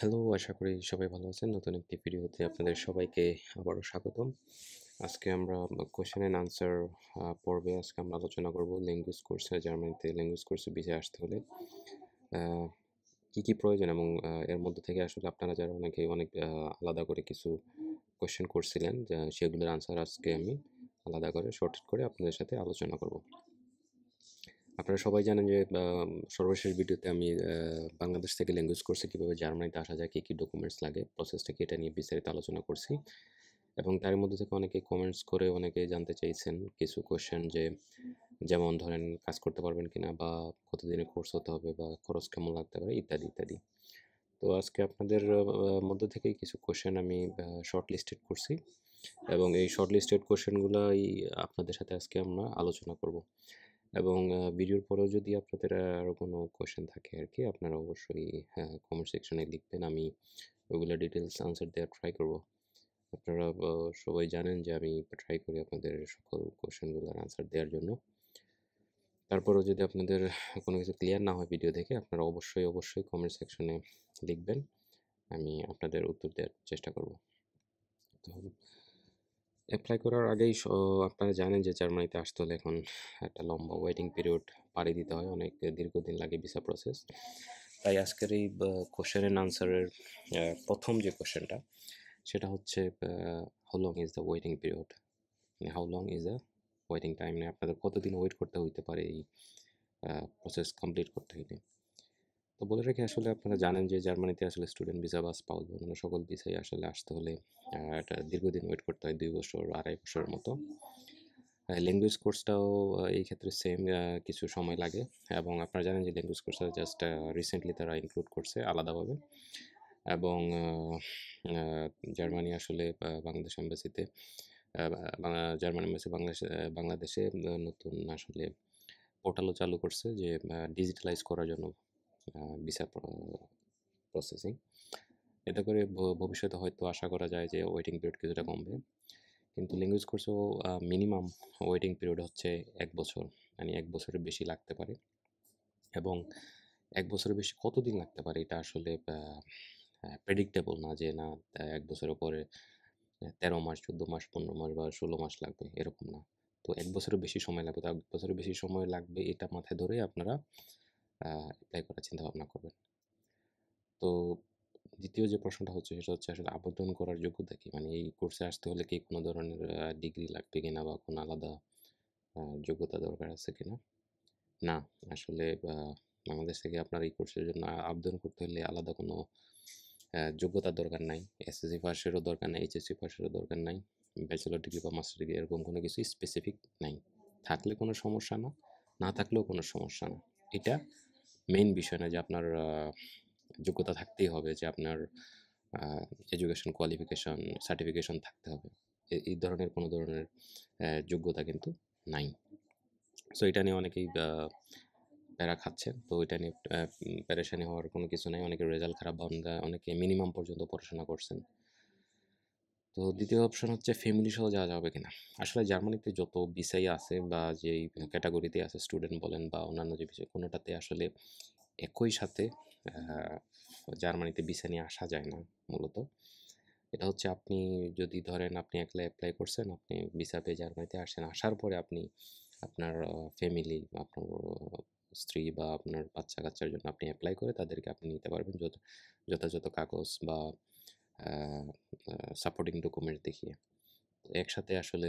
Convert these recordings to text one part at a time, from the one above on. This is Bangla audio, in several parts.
হ্যালো, আশা করি সবাই ভালো আছেন। নতুন একটি ভিডিওতে আপনাদের সবাইকে আবারও স্বাগতম। আজকে আমরা কোয়েশ্চেন অ্যান্ড আনসার পর্বে আজকে আমরা আলোচনা করব ল্যাঙ্গুয়েজ কোর্সে, জার্মানিতে ল্যাঙ্গুয়েজ কোর্সে ভিসায় আসতে হলে আ কী প্রয়োজন এবং এর মধ্য থেকে আসলে আপনারা যারা অনেকে অনেক আলাদা করে কিছু কোয়েশ্চেন করছিলেন, সেগুলোর আনসার আজকে আমি আলাদা করে শর্ট করে আপনাদের সাথে আলোচনা করব। আপনারা সবাই জানেন যে সর্বশেষ ভিডিওতে আমি বাংলাদেশ থেকে ল্যাঙ্গুয়েজ কোর্সে কীভাবে জার্মানিতে আসা যায়, কী ডকুমেন্টস লাগে, প্রসেসটা কি, এটা নিয়ে বিস্তারিত আলোচনা করছি। এবং তার মধ্যে থেকে অনেকে কমেন্টস করে অনেকে জানতে চাইছেন কিছু কোয়েশ্চেন, যেমন ধরেন কাজ করতে পারবেন কিনা, বা কতদিনের কোর্স হতে হবে, বা খরচ কেমন লাগতে পারে, ইত্যাদি ইত্যাদি। তো আজকে আপনাদের মধ্যে থেকেই কিছু কোয়েশ্চেন আমি শর্ট লিস্টেড করছি, এবং এই শর্ট লিস্টেড কোয়েশ্চেনগুলাই আপনাদের সাথে আজকে আমরা আলোচনা করব। এবং ভিডিওর পরেও যদি আপনাদের আরও কোনো কোয়েশ্চেন থাকে আর কি, আপনারা অবশ্যই কমেন্ট সেকশনে লিখবেন, আমি ওগুলো ডিটেলস আনসার দেওয়ার ট্রাই করব। আপনারা সবাই জানেন যে আমি ট্রাই করি আপনাদের সকল কোয়েশ্চেনগুলোর আনসার দেওয়ার জন্য। তারপরেও যদি আপনাদের কোনো কিছু ক্লিয়ার না হয় ভিডিও দেখে, আপনারা অবশ্যই কমেন্ট সেকশনে লিখবেন, আমি আপনাদের উত্তর দেওয়ার চেষ্টা করব। তো অ্যাপ্লাই করার আগেই আপনারা জানেন যে জার্মানিতে আসতে হলে এখন একটা লম্বা ওয়েটিং পিরিয়ড পাড়ি দিতে হয়, অনেক দীর্ঘদিন লাগে ভিসা প্রসেস। তাই আজকের এই কোশ্চেন অ্যান্ড আনসারের প্রথম যে কোশ্চেনটা, সেটা হচ্ছে how long is the waiting period, how long is the waiting time, আপনাদের কতদিন ওয়েট করতে হইতে পারে এই প্রসেস কমপ্লিট করতে হইলে। তো বলে রাখি, আসলে আপনারা জানেন যে জার্মানিতে আসলে স্টুডেন্ট ভিসা বা স্পাউস বা অন্য সকল ভিসাই আসলে আসতে হলে একটা দীর্ঘদিন ওয়েট করতে হয়, 2 বছর 2.5 বছরের মতো। ল্যাঙ্গুয়েজ কোর্সটাও এই ক্ষেত্রে সেম, কিছু সময় লাগে। এবং আপনারা জানেন যে ল্যাঙ্গুয়েজ কোর্সটা জাস্ট রিসেন্টলি তারা ইনক্লুড করছে আলাদাভাবে। এবং জার্মানি আসলে বাংলাদেশ এম্বাসিতে জার্মান এম্বাসি বাংলাদেশে নতুন আসলে পোর্টালও চালু করছে, যে ডিজিটালাইজ করার জন্য ভিসা প্রসেসিং। এতে করে ভবিষ্যতে হয়তো আশা করা যায় যে ওয়েটিং পিরিয়ড কিছুটা কমবে। কিন্তু ল্যাঙ্গুয়েজ কোর্সেও মিনিমাম ওয়েটিং পিরিয়ড হচ্ছে 1 বছর, মানে 1 বছরের বেশি লাগতে পারে। এবং 1 বছরের বেশি কতদিন লাগতে পারে এটা আসলে প্রেডিক্টেবল না, যে না 1 বছরের পরে 13 মাস, 14 মাস, 15 মাস বা 16 মাস লাগবে, এরকম না। তো 1 বছরের বেশি সময় লাগবে, তো 1 বছরের বেশি সময় লাগবে এটা মাথায় ধরে আপনারা অ্যাপ্লাই করার চিন্তাভাবনা করবেন। তো দ্বিতীয় যে প্রশ্নটা হচ্ছে, সেটা হচ্ছে আসলে আবেদন করার যোগ্যতা কি, মানে এই কোর্সে আসতে হলে কি কোনো ধরনের ডিগ্রি লাগবে কিনা, বা কোনো আলাদা যোগ্যতা দরকার আছে কিনা। না, আসলে বাংলাদেশ থেকে আপনার এই কোর্সের জন্য আবেদন করতে হলে আলাদা কোনো যোগ্যতার দরকার নাই। এসএসসি পাসেরও দরকার নাই, এইচএসসি পাসেরও দরকার নাই, ব্যাচেলর ডিগ্রি বা মাস্টার ডিগ্রি এরকম কোনো কিছু স্পেসিফিক নাই। থাকলে কোনো সমস্যা না, না থাকলেও কোনো সমস্যা না। এটা মেইন বিষয় না যে আপনার যোগ্যতা থাকতেই হবে, যে আপনার এডুকেশন কোয়ালিফিকেশন সার্টিফিকেশন থাকতে হবে, এই ধরনের কোনো ধরনের যোগ্যতা কিন্তু নাই। সো এটা নিয়ে অনেকেই প্যারা খাচ্ছেন, তো এটা নিয়ে প্যারেশানি হওয়ার কোনো কিছু নাই। অনেকের রেজাল্ট খারাপ, বা অনেকে মিনিমাম পর্যন্ত পড়াশোনা করছেন। তো দ্বিতীয় অপশন হচ্ছে ফ্যামিলি সহ যাওয়া যাবে কিনা। আসলে জার্মানিতে যত বিষয় আছে, বা যেই ক্যাটাগরিতে আছে, স্টুডেন্ট বলেন বা অন্যান্য যে বিষয়, কোনোটাতে আসলে একই সাথে জার্মানিতে ভিসা নিয়ে আসা যায় না মূলত। এটা হচ্ছে, আপনি যদি ধরেন আপনি একলা অ্যাপ্লাই করছেন, আপনি ভিসা পেয়ে জার্মানিতে আসছেন, আসার পরে আপনি আপনার ফ্যামিলি, আপনার স্ত্রী বা আপনার বাচ্চা কাচ্চার জন্য আপনি অ্যাপ্লাই করে তাদেরকে আপনি নিতে পারবেন, যথাযথ কাগজ বা সাপোর্টিং ডকুমেন্ট দেখিয়ে। তো একসাথে আসলে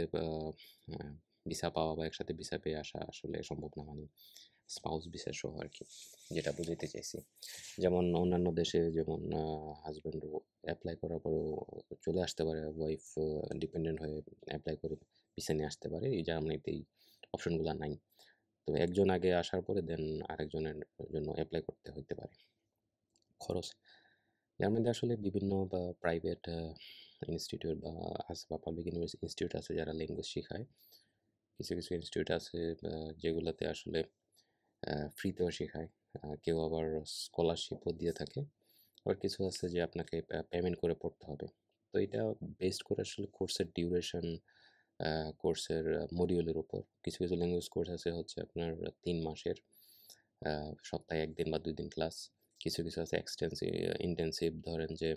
ভিসা পাওয়া বা একসাথে ভিসা পেয়ে আসা আসলে সম্ভব না, মানে স্পাউস ভিসা সহ আর কি, যেটা বুঝাইতে চাইছি। যেমন অন্যান্য দেশে, যেমন হাজব্যান্ডও অ্যাপ্লাই করার পরেও চলে আসতে পারে, ওয়াইফ ডিপেন্ডেন্ট হয়ে অ্যাপ্লাই করে ভিসা নিয়ে আসতে পারে। এই জার্মানিতে এই অপশনগুলো নাই। তো একজন আগে আসার পরে দেন আরেকজনের জন্য অ্যাপ্লাই করতে হইতে পারে। খরচ, জার্মানিতে আসলে বিভিন্ন বা প্রাইভেট ইনস্টিটিউট বা আছে, বা পাবলিক ইনস্টিটিউট আছে যারা ল্যাঙ্গুয়েজ শেখায়। কিছু কিছু ইনস্টিটিউট আছে যেগুলোতে আসলে ফ্রিতেও শেখায়, কেউ আবার স্কলারশিপও দিয়ে থাকে। আবার কিছু আছে যে আপনাকে পেমেন্ট করে পড়তে হবে। তো এটা বেসড করে আসলে কোর্সের ডিউরেশন, কোর্সের মডিউলের উপর। কিছু কিছু ল্যাঙ্গুয়েজ কোর্স আছে হচ্ছে আপনার 3 মাসের, সপ্তাহে 1 দিন বা 2 দিন ক্লাস। কিছু কিছু আছে ইন্টেন্সিভ, ধরেন যে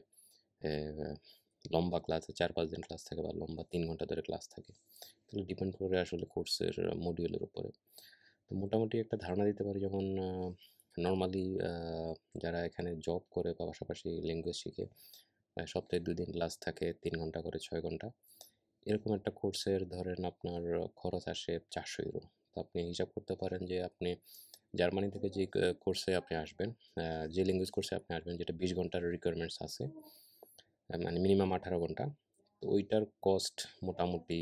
লম্বা ক্লাসে 4-5 দিন ক্লাস থাকে বা লম্বা 3 ঘন্টা ধরে ক্লাস থাকে। তাহলে ডিপেন্ড করে আসলে কোর্সের মডিউলের উপরে। তো মোটামুটি একটা ধারণা দিতে পারি, যেমন নর্মালি যারা এখানে জব করে বা পাশাপাশি ল্যাঙ্গুয়েজ শিখে, সপ্তাহে 2 দিন ক্লাস থাকে 3 ঘন্টা করে 6 ঘন্টা। এরকম একটা কোর্সের ধরেন আপনার খরচ আসে 400 ইউরো। তো আপনি হিসাব করতে পারেন যে আপনি জার্মানি থেকে যে কোর্সে আপনি আসবেন, যে ল্যাঙ্গুয়েজ কোর্সে আপনি আসবেন, যেটা 20 ঘন্টার রিকোয়ারমেন্টস আছে, মানে মিনিমাম 18 ঘন্টা। তো ওইটার কস্ট মোটামুটি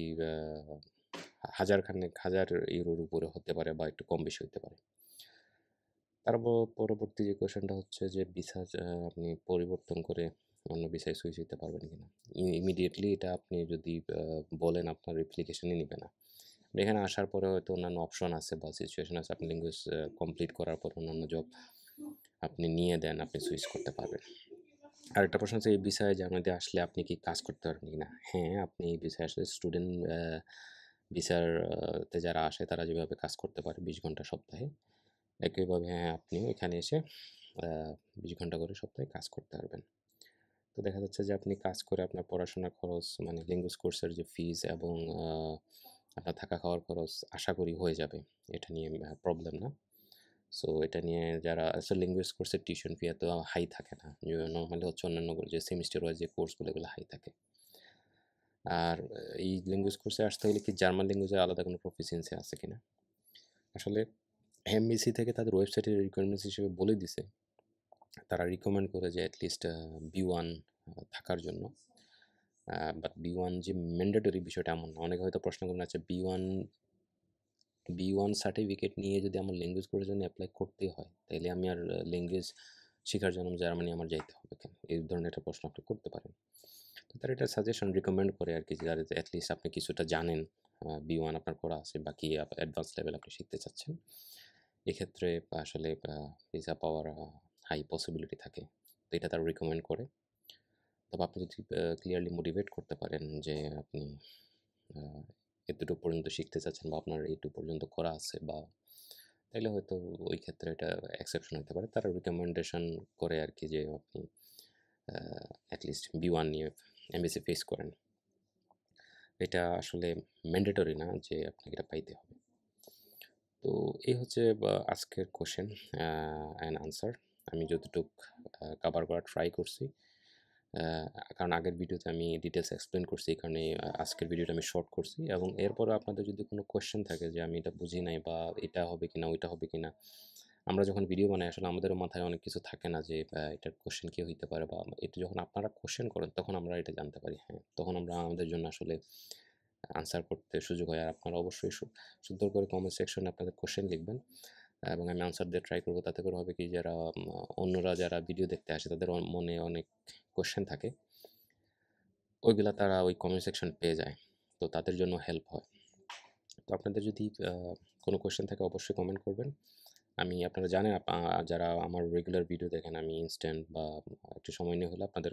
হাজার ইউরোর উপরে হতে পারে বা একটু কম বেশি হতে পারে। তারপর পরবর্তী যে কোয়েশ্চেনটা হচ্ছে যে ভিসা আপনি পরিবর্তন করে অন্য ভিসায় সুইচ দিতে পারবেন কিনা। ইমিডিয়েটলি এটা আপনি যদি বলেন, আপনার অ্যাপ্লিকেশনই নিবে না। এখানে আসার পরে হয়তো অন্যান্য অপশন আছে বা সিচুয়েশন আছে, আপনি ল্যাঙ্গুয়েজ কমপ্লিট করার পর অন্যান্য জব আপনি নিয়ে দেন, আপনি সুইচ করতে পারবেন। আরেকটা প্রশ্ন হচ্ছে, এই ভিসায় জার্মানিতে আসলে আপনি কি কাজ করতে পারবেন কিনা। হ্যাঁ, আপনি এই ভিসায় আসলে স্টুডেন্ট ভিসার তে যারা আসে তারা যেভাবে কাজ করতে পারে 20 ঘন্টা সপ্তাহে, একইভাবে হ্যাঁ আপনিও এখানে এসে 20 ঘন্টা করে সপ্তাহে কাজ করতে পারবেন। তো দেখা যাচ্ছে যে আপনি কাজ করে আপনার পড়াশোনার খরচ, মানে ল্যাঙ্গুয়েজ কোর্সের যে ফিজ এবং আপনার থাকা খাওয়ার খরচ আশা করি হয়ে যাবে। এটা নিয়ে প্রবলেম না। সো এটা নিয়ে যারা আসলে ল্যাঙ্গুয়েজ কোর্সের টিউশন ফি এত হাই থাকে না। নরমালি হচ্ছে অন্যান্য যে সেমিস্টার ওয়াইজ যে কোর্সগুলো, এগুলো হাই থাকে। আর এই ল্যাঙ্গুয়েজ কোর্সে আসতে হলে কি জার্মান ল্যাঙ্গুয়েজের আলাদা কোনো প্রফিসিয়েন্সি আছে কিনা? আসলে এমবিসি থেকে তাদের ওয়েবসাইটের রিকোয়ারমেন্টস হিসেবে বলে দিছে, তারা রিকমেন্ড করে যে অ্যাটলিস্ট B1 থাকার জন্য। বাট B1 যে ম্যান্ডেটরি বিষয়টা এমন না। অনেকে হয়তো প্রশ্ন করবেন, আচ্ছা B1 সার্টিফিকেট নিয়ে যদি আমার ল্যাঙ্গুয়েজ কোর্সের জন্য অ্যাপ্লাই করতেই হয়, তাইলে আমি আর ল্যাঙ্গুয়েজ শেখার জন্য জার্মানি আমার যাইতে হবে কেন? এই ধরনের একটা প্রশ্ন আপনি করতে পারেন। তো তারা এটা সাজেশন রিকমেন্ড করে আরকি, যে অ্যাটলিস্ট আপনি কিছুটা জানেন, B1 আপনার করা আছে, বাকি অ্যাডভান্স লেভেল আপনি শিখতে চাচ্ছেন। এক্ষেত্রে আসলে ভিসা পাওয়ার হাই পসিবিলিটি থাকে। তো এটা তারা রিকমেন্ড করে। তবে আপনি যদি ক্লিয়ারলি মোটিভেট করতে পারেন যে আপনি আ এতটুকু পর্যন্ত শিখতে চাচ্ছেন বা আপনার এইটুকু পর্যন্ত করা আছে, বা তাইলে হয়তো ওই ক্ষেত্রে এটা এক্সেপশন হতে পারে। তারা রিকমেন্ডেশন করে আরকি যে আপনি এটলিস্ট B1 নিয়ে এমবিসি ফেস করেন। এটা আসলে ম্যান্ডেটরি না যে আপনাকে এটা পাইতে হবে। তো এই হচ্ছে আজকের কোয়েশ্চেন অ্যান্ড আনসার। আমি যতটুক কভার করার ট্রাই করছি। আ কারণ আগের ভিডিওতে আমি ডিটেইলস এক্সপ্লেইন করছি, এই কারণে আজকের ভিডিওটা আমি শর্ট করছি। এবং এরপরেও আপনাদের যদি কোনো কোয়েশ্চেন থাকে যে আমি এটা বুঝি নাই, বা এটা হবে কিনা, ওইটা হবে কিনা। আমরা যখন ভিডিও বানাই আসলে আমাদেরও মাথায় অনেক কিছু থাকে না যে এটার কোয়েশ্চেন কি হইতে পারে, বা এটা যখন আপনারা কোয়েশ্চেন করেন তখন আমরা এটা জানতে পারি। হ্যাঁ, তখন আমরা আমাদের জন্য আসলে আনসার করতে সুযোগ হয়। আর আপনারা অবশ্যই সুন্দর করে কমেন্ট সেকশনে আপনাদের কোয়েশ্চেন লিখবেন, এবং আমি আনসার দিয়ে ট্রাই করব। তাতে করে হবে কি, যারা অন্যরা যারা ভিডিও দেখতে আসে তাদের মনে অনেক কোয়েশ্চেন থাকে, ওইগুলা তারা ওই কমেন্ট সেকশন পেয়ে যায়। তো তাদের জন্য হেল্প হয়। তো আপনাদের যদি কোনো কোয়েশ্চেন থাকে অবশ্যই কমেন্ট করবেন। আমি, আপনারা জানেন, যারা আমার রেগুলার ভিডিও দেখেন, আমি ইনস্ট্যান্ট বা একটু সময় নিয়ে হলে আপনাদের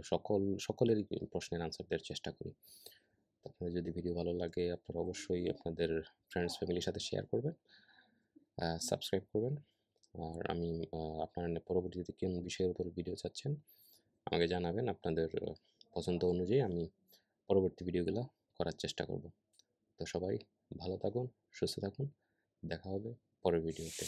সকলেরই প্রশ্নের আনসার দেওয়ার চেষ্টা করি। তো আপনাদের যদি ভিডিও ভালো লাগে, আপনারা অবশ্যই আপনাদের ফ্রেন্ডস ফ্যামিলির সাথে শেয়ার করবেন, সাবস্ক্রাইব করবেন। আর আমি আপনারা পরবর্তীতে কোন বিষয়ের উপর ভিডিও চাচ্ছেন আমাকে জানাবেন। আপনাদের পছন্দ অনুযায়ী আমি পরবর্তী ভিডিওগুলো করার চেষ্টা করব। তো সবাই ভালো থাকুন, সুস্থ থাকুন। দেখা হবে পরের ভিডিওতে।